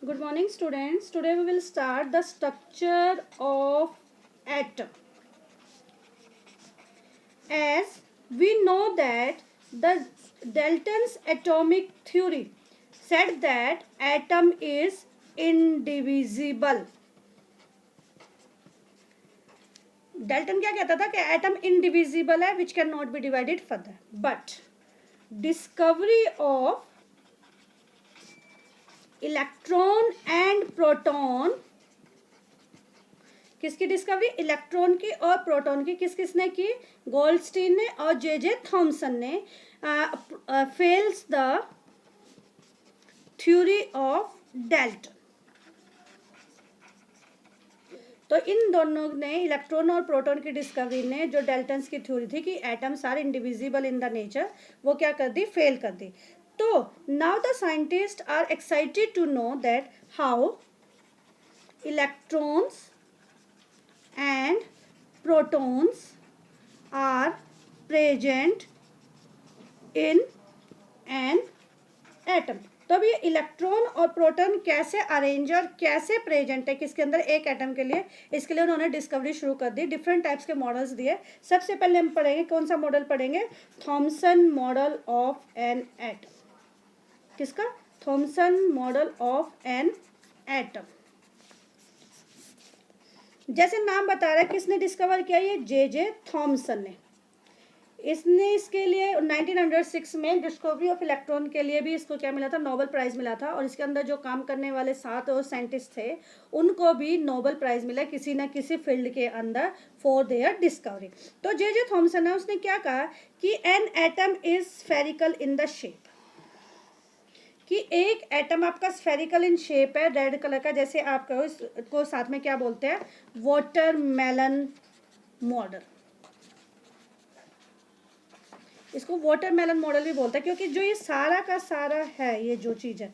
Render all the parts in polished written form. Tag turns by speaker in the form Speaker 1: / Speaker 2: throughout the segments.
Speaker 1: Good morning, students. Today we will start the structure of atom. As we know that the Dalton's atomic theory said that atom is indivisible. Dalton क्या कहता था कि atom indivisible है, which cannot be divided further. But discovery of electron and proton, किसकी discovery? Electron की और proton की। किसने की? गोल्डस्टीन ने और जे थॉमसन ने fails the theory of Dalton. तो इन दोनों ने, इलेक्ट्रॉन और प्रोटॉन की डिस्कवरी ने, जो डाल्टन्स की थ्योरी थी कि atoms are indivisible in the nature, वो क्या कर दी? फेल कर दी। तो now the scientist are excited to know that how electrons and protons are present in an atom। तो अब ये इलेक्ट्रॉन और प्रोटॉन कैसे अरेंज और कैसे प्रेजेंट है किसके अंदर? एक एटम के लिए। इसके लिए उन्होंने डिस्कवरी शुरू कर दी, डिफरेंट टाइप्स के मॉडल्स दिए। सबसे पहले हम पढ़ेंगे, कौन सा मॉडल पढ़ेंगे? Thomson model of an atom. किसका? Thomson model of an atom. जैसे नाम बता रहा है, किसने डिस्कवर किया? ये जे थॉमसन ने। इसने इसके लिए 1906 में डिस्कवरी ऑफ इलेक्ट्रॉन के लिए भी इसको क्या मिला था? नोबेल प्राइज मिला था। और इसके अंदर जो काम करने वाले 7 और साइंटिस्ट थे, उनको भी नोबेल प्राइज मिला किसी न किसी फील्ड के अंदर फॉर देयर डिस्कवरी। तो जे थॉमसन है, उसने क्या कहा कि N atom is spherical in the shape, कि एक एटम आपका स्फेरिकल इन शेप है, रेड कलर का। जैसे आप कहो, इसको साथ में क्या बोलते हैं? Watermelon model. इसको वाटरमेलन मॉडल भी बोलते हैं, क्योंकि जो ये सारा का सारा है, ये जो चीज है,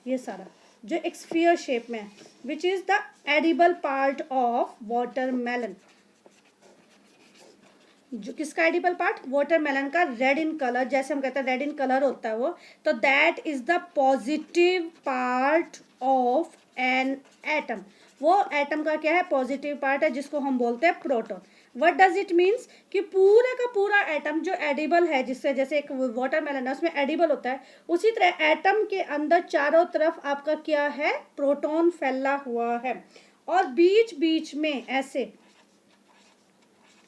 Speaker 1: ये सारा जो एक स्फीयर शेप में है, विच is the edible part of watermelon. जो किसका एडिबल पार्ट? वाटरमेलन का, रेड इन कलर। जैसे हम कहते हैं रेड इन कलर होता है वो, तो that is the positive part of an atom. वो एटम का क्या है? पॉजिटिव पार्ट है, जिसको हम बोलते हैं proton. What does it means? कि पूरा का पूरा एटम जो एडिबल है, जिससे जैसे एक वाटरमेलन है उसमें एडिबल होता है, उसी तरह एटम के अंदर चारों तरफ आपका क्या है? प्रोटॉन फैला हुआ है। और बीच बीच में ऐसे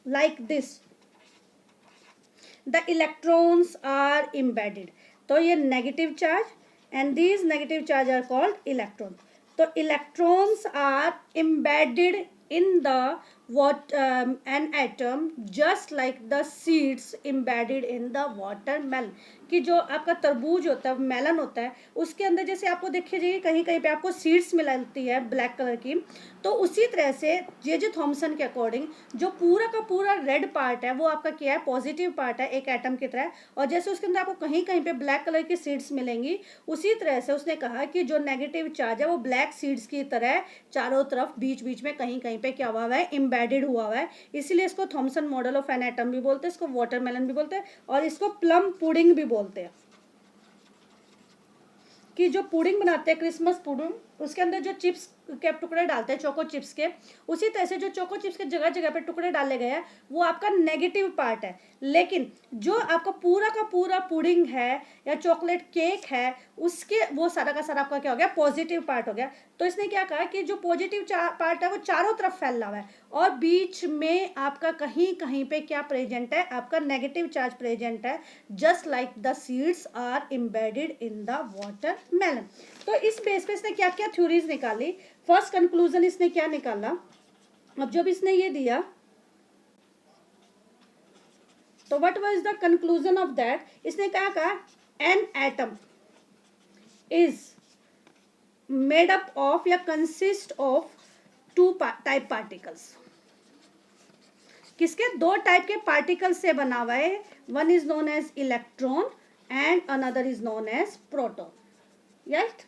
Speaker 1: like this the electrons are embedded। तो ये negative charge, and these negative charge are called electron। तो electrons are embedded in the an atom just like the seeds embedded in the watermelon। कि जो आपका तरबूज होता है, मेलन होता है, उसके अंदर जैसे आपको देखिए जाइए कहीं कहीं पे आपको सीड्स मिलती है ब्लैक कलर की, तो उसी तरह से जे थॉमसन के अकॉर्डिंग जो पूरा का पूरा रेड पार्ट है, वो आपका क्या है? पॉजिटिव पार्ट है, एक एटम की तरह। और जैसे उसके अंदर आपको कहीं कहीं पे ब्लैक कलर की सीड्स मिलेंगी, उसी तरह से उसने कहा कि जो नेगेटिव चार्ज है वो ब्लैक सीड्स की तरह चारों तरफ बीच बीच में कहीं कहीं पे क्या हुआ है? एम्बेडेड हुआ है। इसीलिए इसको Thompson model of an atom भी बोलते हैं, इसको वाटरमेलन भी बोलते हैं, और इसको प्लम पुडिंग भी बोलते हैं। कि जो पुडिंग बनाते हैं, क्रिसमस पुडिंग, उसके अंदर जो चिप्स के टुकड़े डालते हैं, चोको चिप्स के, उसी तरह से जो चोको चिप्स के जगह जगह पे टुकड़े डाले गए हैं, वो आपका नेगेटिव पार्ट है। लेकिन जो आपका पूरा का पूरा पुडिंग है या चॉकलेट केक है, उसके वो सारा का सारा आपका क्या हो गया? पॉजिटिव पार्ट हो गया। तो इसने क्या कहा कि जो पॉजिटिव पार्ट है वो चारों तरफ फैला हुआ है, और बीच में आपका कहीं कहीं पे क्या प्रेजेंट है? आपका नेगेटिव चार्ज प्रेजेंट है, just like the seeds are embedded in the watermelon. तो इस बेस पे इसने क्या क्या थ्योरीज निकाली। फर्स्ट कंक्लूजन इसने क्या निकाला? अब जब इसने ये दिया, तो what was the conclusion of that? इसने क्या कहा? An atom is made up of या कंसिस्ट ऑफ 2 टाइप पार्टिकल्स। किसके? 2 टाइप के पार्टिकल से बना हुआ है। One is known as electron and another is known as proton. Right?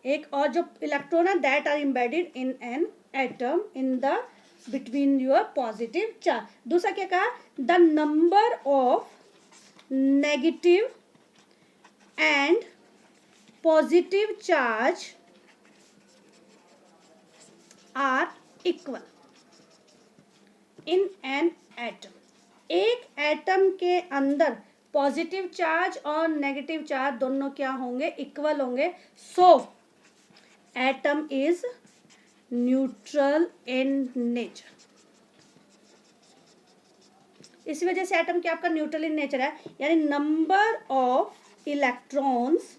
Speaker 1: एक और जो इलेक्ट्रॉन है, that are embedded in an atom in the between your positive charge. दूसरा क्या कहा? The number of negative and positive charge are equal in an atom. एक atom के अंदर पॉजिटिव चार्ज और नेगेटिव चार्ज दोनों क्या होंगे, इक्वल होंगे। So atom is neutral in nature. इसी वजह से एटम क्या आपका न्यूट्रल इन नेचर है, यानी number of electrons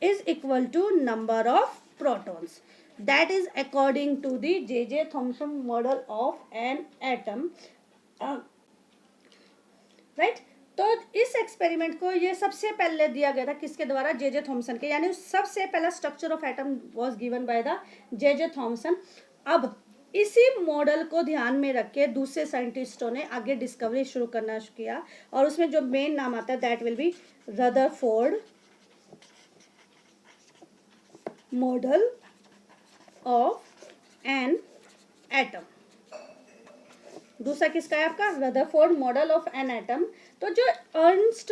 Speaker 1: is equal to number of protons. That is according to the J.J. Thomson model of an atom. Right? तो इस experiment को ये सबसे पहले दिया गया था किसके द्वारा, जे.जे. थॉमसन के, यानी सबसे पहला structure of atom was given by the J J. Thomson. अब इसी मॉडल को ध्यान में रख के दूसरे साइंटिस्टों ने आगे डिस्कवरी शुरू करना किया, और उसमें जो मेन नाम आता है that will B Rutherford model of an atom. दूसरा किसका है आपका, Rutherford model of an atom. तो जो अर्नस्ट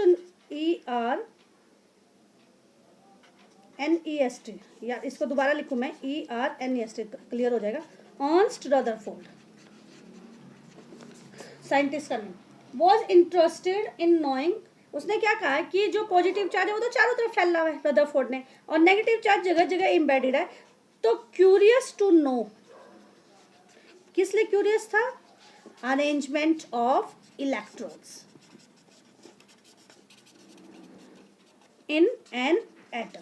Speaker 1: ERNEST, या इसको दोबारा लिखूं मैं ERNEST, क्लियर हो जाएगा। अर्नस्ट रदरफोर्ड साइंटिस्ट का name was interested in knowing, उसने क्या कहा कि जो पॉजिटिव चार्ज है वो तो चारों तरफ फैल रहा है रदरफोर्ड ने, और नेगेटिव चार्ज जगह जगह एम्बेडेड है। तो क्यूरियस टू नो, किस लिए क्यूरियस था, arrangement of electrons in an atom.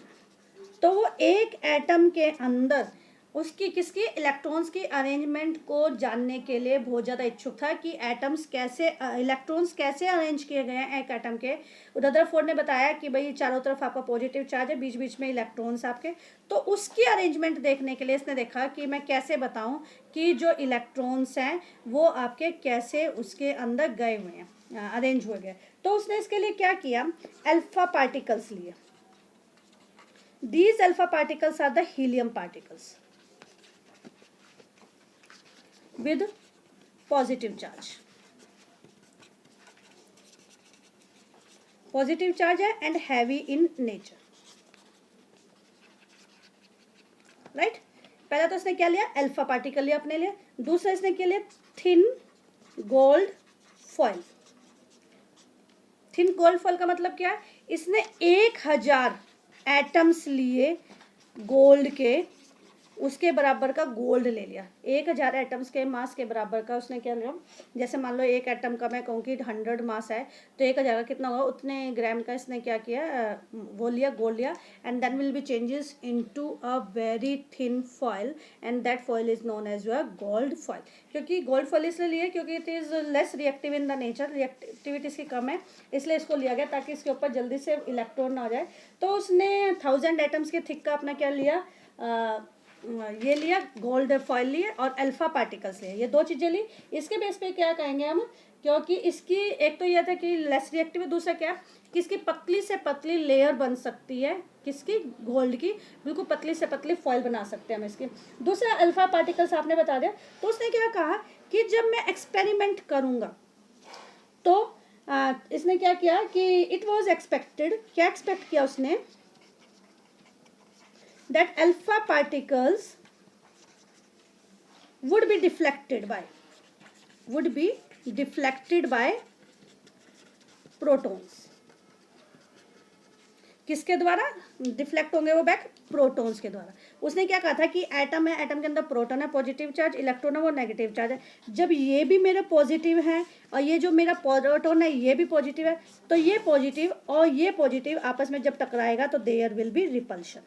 Speaker 1: तो वो एक एटम के अंदर उसकी किसकी इलेक्ट्रॉन्स की अरेंजमेंट को जानने के लिए बहुत ज़्यादा इच्छुक था कि एटम्स कैसे, इलेक्ट्रॉन्स कैसे अरेंज किए गए हैं एक एटम के। रदरफोर्ड ने बताया कि भाई चारों तरफ आपका पॉजिटिव चार्ज है, बीच बीच में इलेक्ट्रॉन्स आपके, तो उसकी अरेंजमेंट देखने के लिए इसने देखा कि मैं कैसे बताऊं कि जो इलेक्ट्रॉन्स हैं वो आपके कैसे उसके अंदर गए हुए हैं, अरेंज हुए गए। तो उसने इसके लिए क्या किया, अल्फा पार्टिकल्स लिए। These alpha particles are the helium particles with positive charge, positive charge है and heavy in nature, right? पहला तो इसने क्या लिया, अल्फा पार्टिकल लिया अपने लिए। दूसरा इसने क्या लिया, thin gold foil. Thin gold foil का मतलब क्या है, इसने 1000 एटम्स लिए गोल्ड के, उसके बराबर का गोल्ड ले लिया। 1000 एटम्स के मास के बराबर का उसने क्या लिया, जैसे मान लो एक एटम का मैं कहूँ कि 100 मास है, तो 1000 का कितना होगा, उतने ग्राम का इसने क्या किया, वो लिया, गोल्ड लिया, and then will be changes into a very thin foil, and that foil is known as your gold foil. क्योंकि गोल्ड फॉइल इसलिए लिया क्योंकि it is less reactive in the nature, reactivity इसकी कम है, इसलिए इसको लिया गया ताकि इसके ऊपर जल्दी से इलेक्ट्रॉन ना आ जाए। तो उसने 1000 एटम्स के थिक का अपना क्या लिया, ये लिया, गोल्ड फॉइल लिए और अल्फा पार्टिकल्स लिए, ये दो चीज़ें ली। इसके बेस पे क्या कहेंगे हम, क्योंकि इसकी एक तो यह था कि लेस रिएक्टिव है, दूसरा क्या कि इसकी पतली से पतली लेयर बन सकती है, किसकी, गोल्ड की, बिल्कुल पतली से पतली फॉइल बना सकते हैं हम इसकी। दूसरा अल्फा पार्टिकल्स आपने बता दिया। तो उसने क्या कहा कि जब मैं एक्सपेरिमेंट करूँगा तो इसने क्या किया कि इट वॉज एक्सपेक्टेड, क्या एक्सपेक्ट किया उसने, that alpha particles would be deflected by protons। किसके द्वारा डिफ्लेक्ट होंगे वो बैक, प्रोटॉन्स के द्वारा। उसने क्या कहा था कि एटम है, एटम के अंदर प्रोटॉन है पॉजिटिव चार्ज, इलेक्ट्रॉन है वो नेगेटिव चार्ज है। जब ये भी मेरा पॉजिटिव है और ये जो मेरा प्रोटॉन है ये भी पॉजिटिव है, तो ये पॉजिटिव और ये पॉजिटिव आपस में जब टकराएगा तो देयर विल बी रिपल्शन।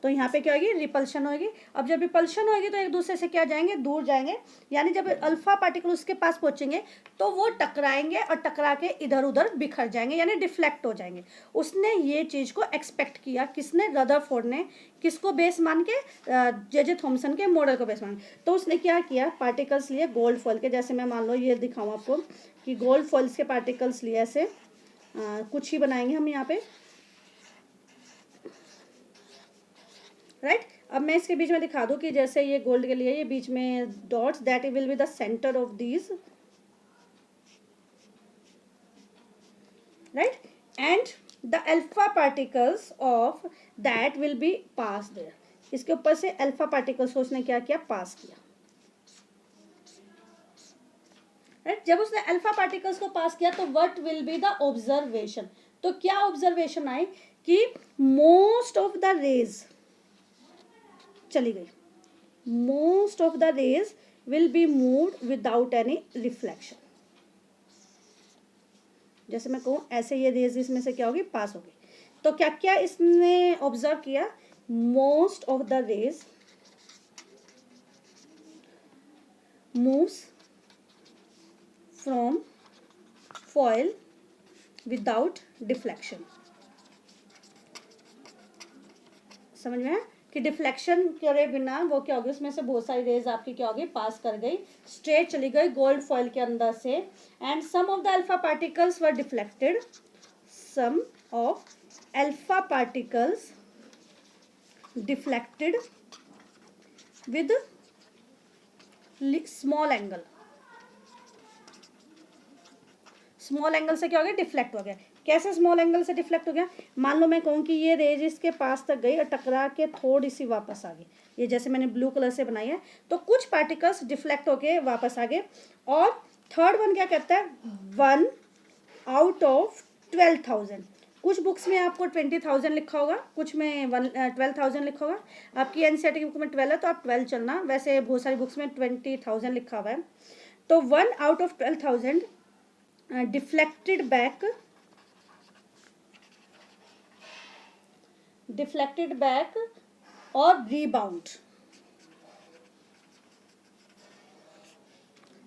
Speaker 1: तो यहाँ पे क्या होगी, रिपल्शन होगी। अब जब रिपल्शन होगी तो एक दूसरे से क्या जाएंगे, दूर जाएंगे, यानी जब अल्फा पार्टिकल उसके पास पहुंचेंगे तो वो टकराएंगे और टकरा के इधर उधर बिखर जाएंगे, यानी डिफ्लेक्ट हो जाएंगे। उसने ये चीज़ को एक्सपेक्ट किया, किसने, रदरफोर्ड ने। किसको बेस मान के, जे.जे. थॉमसन के मॉडल को बेस मान के। तो उसने क्या किया, पार्टिकल्स लिए गोल्ड फॉइल के, जैसे मैं मान लो ये दिखाऊँ आपको कि गोल्ड फॉइल्स के पार्टिकल्स लिए ऐसे, कुछ ही बनाएंगे हम यहाँ पे, राइट। अब मैं इसके बीच में दिखा दूं कि जैसे ये गोल्ड के लिए ये बीच में dots, that will be the centre of these, right, and the alpha particles of that will be pass there. इसके ऊपर से अल्फा पार्टिकल्स को उसने क्या किया, पास किया, राइट। जब उसने अल्फा पार्टिकल्स को पास किया तो what will be the observation, तो क्या ऑब्जर्वेशन आई कि मोस्ट ऑफ द रेज चली गई, most of the rays will be moved without any reflection. जैसे मैं कहूँ ऐसे ये रेज इसमें से क्या होगी, पास होगी। तो क्या क्या इसने ऑब्जर्व किया, most of the rays moves from foil without deflection. समझ में है कि डिफ्लेक्शन करे बिना वो क्या होगी, उसमें से बहुत सारी रेज आपकी क्या होगी, पास कर गई, स्ट्रेट चली गई गोल्ड फॉयल के अंदर से। And some of the alpha particles were deflected, some of alpha particles deflected with small angle. Small angle से क्या हो गया, डिफ्लेक्ट हो गया। कैसे स्मॉल एंगल से डिफ्लेक्ट हो गया, मान लो मैं कहूँ कि ये रेज इसके पास तक गई और टकरा के थोड़ी सी वापस आ गई, ये जैसे मैंने ब्लू कलर से बनाई है, तो कुछ पार्टिकल्स डिफ्लेक्ट होके वापस आ गए। और थर्ड वन क्या कहता है, 1 आउट ऑफ 12,000। कुछ बुक्स में आपको 20,000 लिखा होगा, कुछ में 12,000 लिखा होगा। आपकी एनसीईआरटी की बुक में 12 है तो आप 12 चलना, वैसे बहुत सारी बुक्स में 20,000 लिखा हुआ है। तो 1 आउट ऑफ 12,000 deflected back और rebound।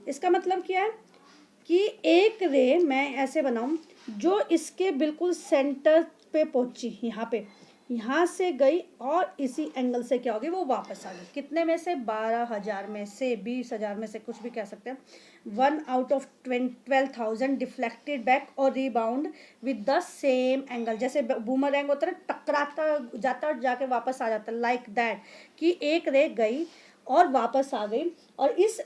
Speaker 1: इसका मतलब क्या है कि एक रे मैं ऐसे बनाऊं जो इसके बिल्कुल सेंटर पे पहुंची, यहाँ से गई और इसी एंगल से क्या होगी, वो वापस आ गई। कितने में से, 12,000 में से, 20,000 में से, कुछ भी कह सकते हैं। 1 आउट ऑफ 12,000 डिफ्लेक्टेड बैक और rebound with the same angle. जैसे बूमरैंग होता है, टकराता जाता और जाके वापस आ जाता, लाइक दैट, कि एक रे गई और वापस आ गई। और इस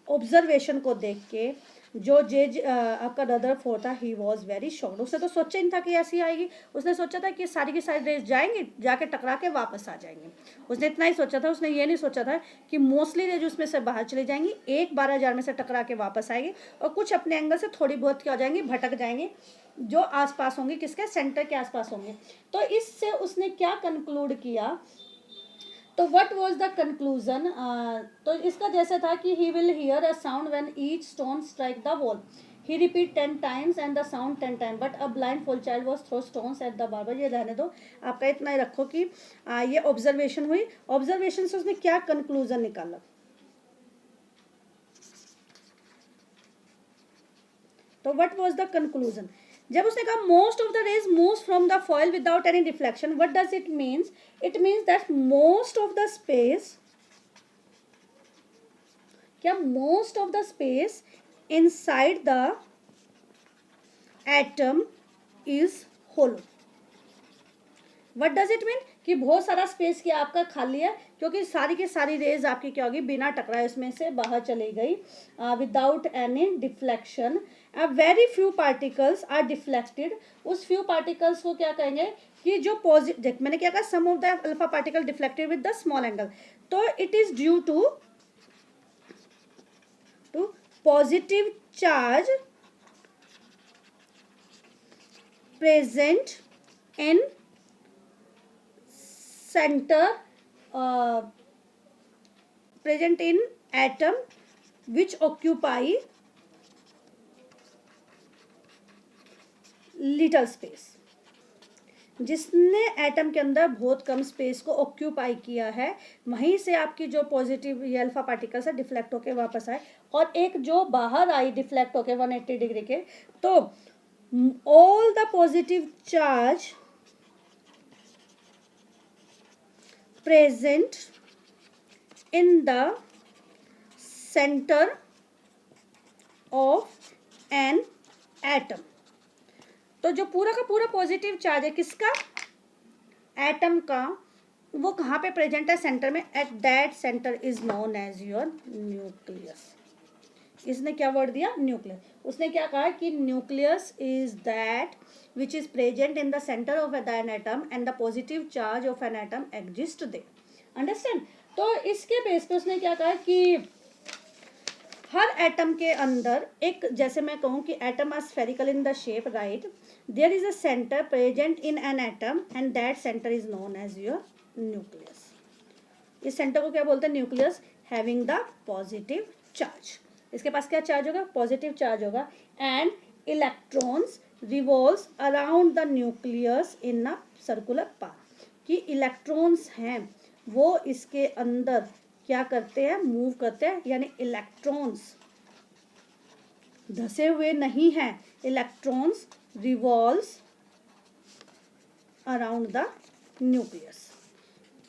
Speaker 1: ऑब्जर्वेशन को देख के जो आपका रदरफोर्ड था, ही वॉज वेरी शॉक्ड। उसने तो सोचा ही नहीं था कि ऐसी आएगी, उसने सोचा था कि सारी की सारी रेस जाएंगी, जाके टकरा के वापस आ जाएंगे। उसने इतना ही सोचा था, उसने ये नहीं सोचा था कि मोस्टली रेज उसमें से बाहर चली जाएंगी, 12,000 में से टकरा के वापस आएगी और कुछ अपने एंगल से थोड़ी बहुत क्या हो जाएंगी, भटक जाएंगी, जो आसपास होंगे, किसके, सेंटर के आसपास होंगे। तो इससे उसने क्या कंक्लूड किया, तो व्हाट वाज द कंक्लूजन, तो इसका जैसे था कि he will hear a sound when each stone strike the wall, he repeat 10 times and the sound 10 times, but a blind full child was throw stones at the barber. ये रहने दो, आपका इतना ही रखो कि ये ऑब्जर्वेशन हुई। ऑब्जर्वेशन से उसने क्या कंक्लूजन निकाला, तो व्हाट वाज द कंक्लूजन। जब उसने कहा most of the rays moves from the foil without any deflection, what does it means, it means that most of the space, क्या, most of the space inside the atom is hollow. What does it mean, कि बहुत सारा space क्या आपका खाली है, क्योंकि सारी की सारी रेज आपकी क्या होगी, बिना टकराए उसमें से बाहर चली गई, without any deflection. Very few particles are deflected. उस फ्यू पार्टिकल्स को क्या कहेंगे कि जो पॉजिटिव, मैंने क्या कहा, some of the alpha particle deflected with the small angle, तो it is due to positive charge present in center, present in atom which occupy little space। जिसने एटम के अंदर बहुत कम स्पेस को ऑक्यूपाई किया है, वहीं से आपकी जो पॉजिटिव ये अल्फा पार्टिकल्स है डिफ्लेक्ट होके वापस आए, और एक जो बाहर आई डिफ्लेक्ट होके 180 डिग्री के, तो all the positive charge present in the center of an atom। तो जो पूरा का पूरा पॉजिटिव चार्ज है किसका, एटम का, वो कहाँ पे प्रेजेंट है, सेंटर में। At that centre is known as your nucleus. इसने क्या वर्ड दिया, न्यूक्लियस। उसने क्या कहा कि nucleus is that which is present in the center of an atom and the positive charge of an atom exists there। Understand. तो इसके base पे उसने क्या कहा कि हर एटम के अंदर एक, जैसे मैं कहूँ कि atom are spherical in the shape, right, there is a centre present in an atom and that centre is known as your nucleus. इस सेंटर को क्या बोलते हैं? Nucleus, having the positive charge. इसके पास क्या चार्ज होगा? पॉजिटिव चार्ज होगा। And electrons revolves around the nucleus in a circular path. कि इलेक्ट्रॉन्स हैं वो इसके अंदर क्या करते हैं? मूव करते हैं, यानी इलेक्ट्रॉन्स धसे हुए नहीं हैं, electrons revolves around the nucleus.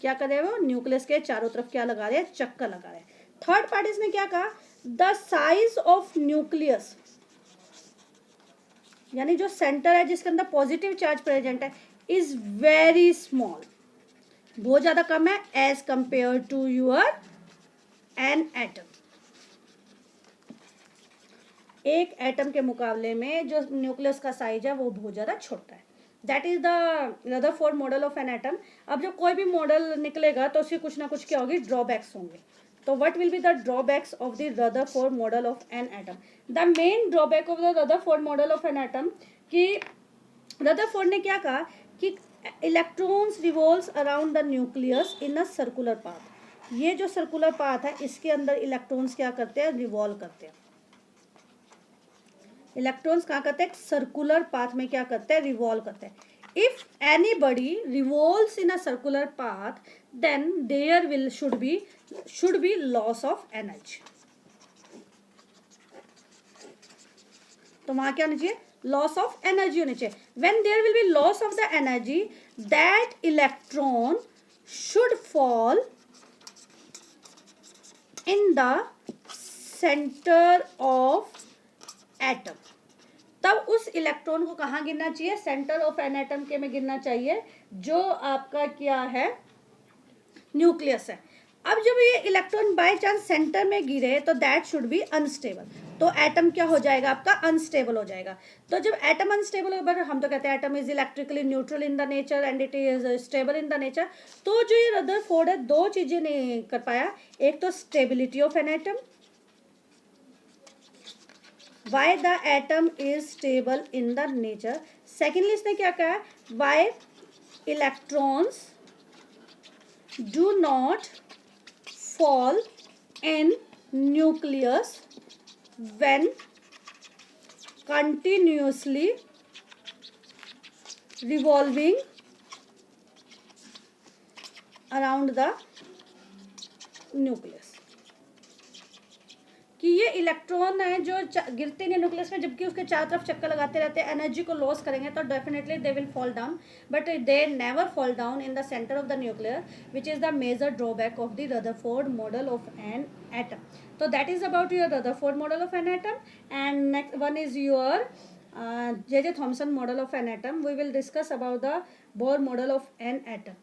Speaker 1: क्या कर रहे हैं वो? न्यूक्लियस के चारों तरफ क्या लगा रहे हैं? चक्कर लगा रहे हैं। थर्ड पार्ट इसने क्या कहा? द साइज ऑफ न्यूक्लियस, यानी जो सेंटर है जिसके अंदर पॉजिटिव चार्ज प्रेजेंट है, इज वेरी स्मॉल, बहुत ज्यादा कम है, as compare to your an atom. एक एटम के मुकाबले में जो न्यूक्लियस का साइज है वो बहुत ज्यादा छोटा है। That is the Rutherford model of an atom. अब जब कोई भी मॉडल निकलेगा तो उसकी कुछ ना कुछ क्या होगी? ड्रॉबैक्स होंगे। तो what will be the drawbacks of the Rutherford model of an atom? The main drawback of the Rutherford model of an atom कि रदरफोर्ड ने क्या कहा कि electrons revolves around the nucleus in a circular path. ये जो circular path है इसके अंदर इलेक्ट्रॉन्स क्या करते हैं? रिवॉल्व करते हैं। इलेक्ट्रॉन्स कहाँ करते हैं? सर्कुलर पाथ में क्या करते हैं? रिवॉल्व करते हैं। If anybody revolves in a circular path then there will should be loss of energy. तो वहां क्या होना चाहिए? लॉस ऑफ एनर्जी होनी चाहिए। When there will be loss of the energy, that electron should fall in the centre of atom. तब उस electron को कहाँ गिरना चाहिए? सेंटर ऑफ एन एटम के में गिरना चाहिए, जो आपका क्या है? न्यूक्लियस है। अब जब ये इलेक्ट्रॉन बाय चांस सेंटर में गिरे तो दैट शुड बी अनस्टेबल। तो एटम क्या हो जाएगा? आपका अनस्टेबल हो जाएगा। तो जब एटम अनस्टेबल हो, बट हम तो कहते हैं atom is electrically neutral in the nature and it is stable in the nature. तो जो ये रदरफोर्ड है दो चीजें नहीं कर पाया, एक तो stability of an atom, why the atom is stable in the nature. Secondly इसने क्या कहा? why electrons do not fall in nucleus when continuously revolving around the nucleus। कि ये इलेक्ट्रॉन है जो गिरते हैं न्यूक्लियस में, जबकि उसके चारों तरफ चक्कर लगाते रहते हैं, एनर्जी को लॉस करेंगे तो definitely they will fall down, but they never fall down in the centre of the nuclear, which is the major drawback of the Rutherford model of an atom. तो that is about your Rutherford model of an atom. And next one is your J.J. Thomson model of an atom. We will discuss about the Bohr model of an atom.